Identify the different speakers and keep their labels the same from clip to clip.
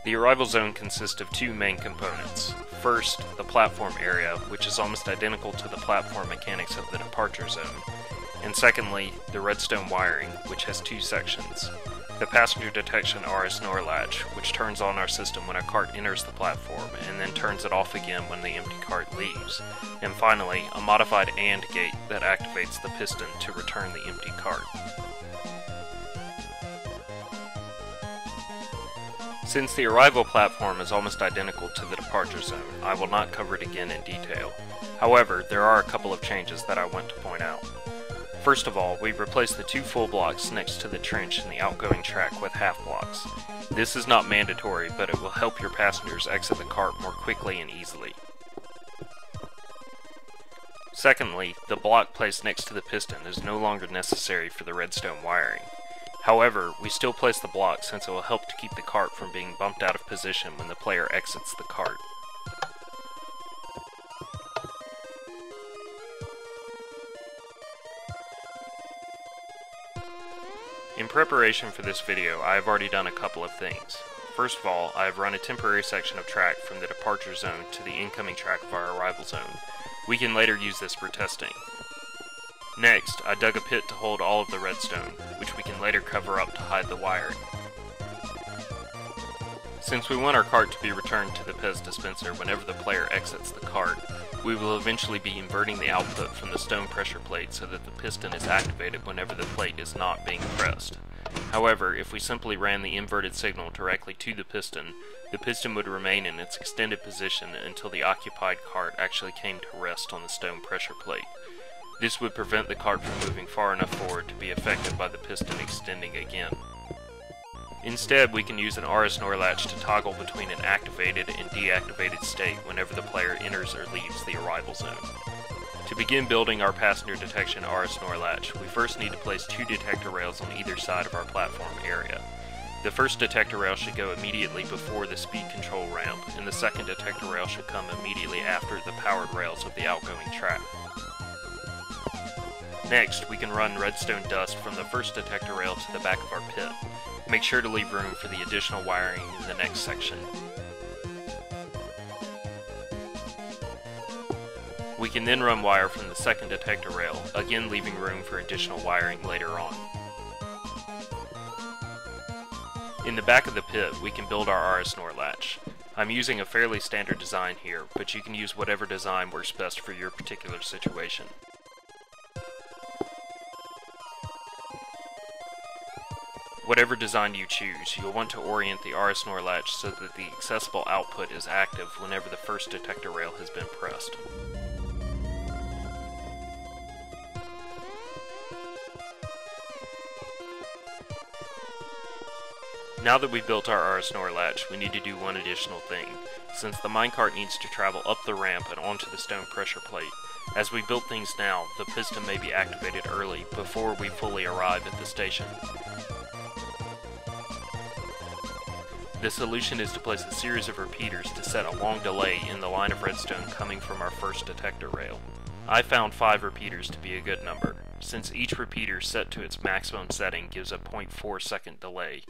Speaker 1: The arrival zone consists of two main components. First, the platform area, which is almost identical to the platform mechanics of the departure zone. And secondly, the redstone wiring, which has two sections. The passenger detection RS NOR latch, which turns on our system when a cart enters the platform, and then turns it off again when the empty cart leaves. And finally, a modified AND gate that activates the piston to return the empty cart. Since the arrival platform is almost identical to the departure zone, I will not cover it again in detail. However, there are a couple of changes that I want to point out. First of all, we replaced the two full blocks next to the trench in the outgoing track with half blocks. This is not mandatory, but it will help your passengers exit the cart more quickly and easily. Secondly, the block placed next to the piston is no longer necessary for the redstone wiring. However, we still place the block since it will help to keep the cart from being bumped out of position when the player exits the cart. In preparation for this video, I have already done a couple of things. First of all, I have run a temporary section of track from the departure zone to the incoming track of our arrival zone. We can later use this for testing. Next, I dug a pit to hold all of the redstone, which we can later cover up to hide the wiring. Since we want our cart to be returned to the Pez dispenser whenever the player exits the cart, we will eventually be inverting the output from the stone pressure plate so that the piston is activated whenever the plate is not being pressed. However, if we simply ran the inverted signal directly to the piston would remain in its extended position until the occupied cart actually came to rest on the stone pressure plate. This would prevent the cart from moving far enough forward to be affected by the piston extending again. Instead, we can use an RS NOR latch to toggle between an activated and deactivated state whenever the player enters or leaves the arrival zone. To begin building our passenger detection RS NOR latch, we first need to place two detector rails on either side of our platform area. The first detector rail should go immediately before the speed control ramp, and the second detector rail should come immediately after the powered rails of the outgoing track. Next, we can run redstone dust from the first detector rail to the back of our pit. Make sure to leave room for the additional wiring in the next section. We can then run wire from the second detector rail, again leaving room for additional wiring later on. In the back of the pit, we can build our RS NOR latch. I'm using a fairly standard design here, but you can use whatever design works best for your particular situation. Whatever design you choose, you'll want to orient the RS NOR latch so that the accessible output is active whenever the first detector rail has been pressed. Now that we've built our RS NOR latch, we need to do one additional thing. Since the minecart needs to travel up the ramp and onto the stone pressure plate, as we build things now, the piston may be activated early before we fully arrive at the station. The solution is to place a series of repeaters to set a long delay in the line of redstone coming from our first detector rail. I found 5 repeaters to be a good number. Since each repeater set to its maximum setting gives a 0.4 second delay,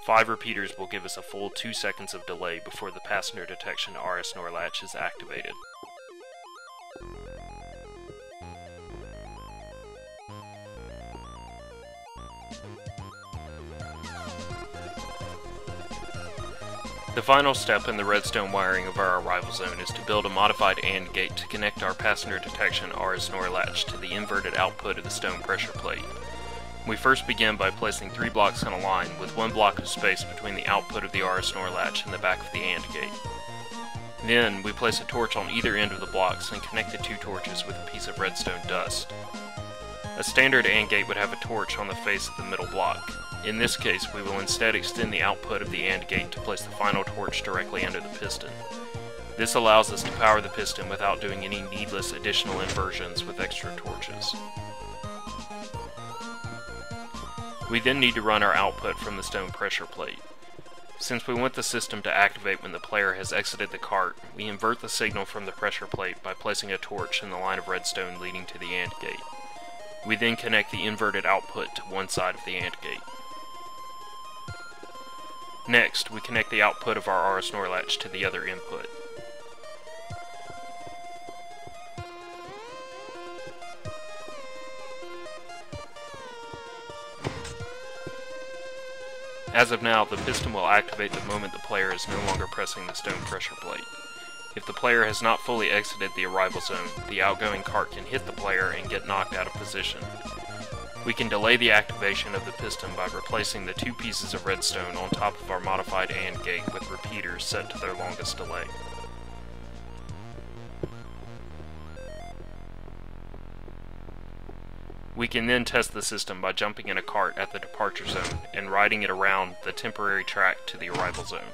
Speaker 1: 5 repeaters will give us a full 2 seconds of delay before the passenger detection RS NOR latch is activated. The final step in the redstone wiring of our arrival zone is to build a modified AND gate to connect our passenger detection RS NOR latch to the inverted output of the stone pressure plate. We first begin by placing 3 blocks in a line with 1 block of space between the output of the RS NOR latch and the back of the AND gate. Then, we place a torch on either end of the blocks and connect the 2 torches with a piece of redstone dust. A standard AND gate would have a torch on the face of the middle block. In this case, we will instead extend the output of the AND gate to place the final torch directly under the piston. This allows us to power the piston without doing any needless additional inversions with extra torches. We then need to run our output from the stone pressure plate. Since we want the system to activate when the player has exited the cart, we invert the signal from the pressure plate by placing a torch in the line of redstone leading to the AND gate. We then connect the inverted output to one side of the AND gate. Next, we connect the output of our RS NOR latch to the other input. As of now, the piston will activate the moment the player is no longer pressing the stone pressure plate. If the player has not fully exited the arrival zone, the outgoing cart can hit the player and get knocked out of position. We can delay the activation of the piston by replacing the 2 pieces of redstone on top of our modified AND gate with repeaters set to their longest delay. We can then test the system by jumping in a cart at the departure zone and riding it around the temporary track to the arrival zone.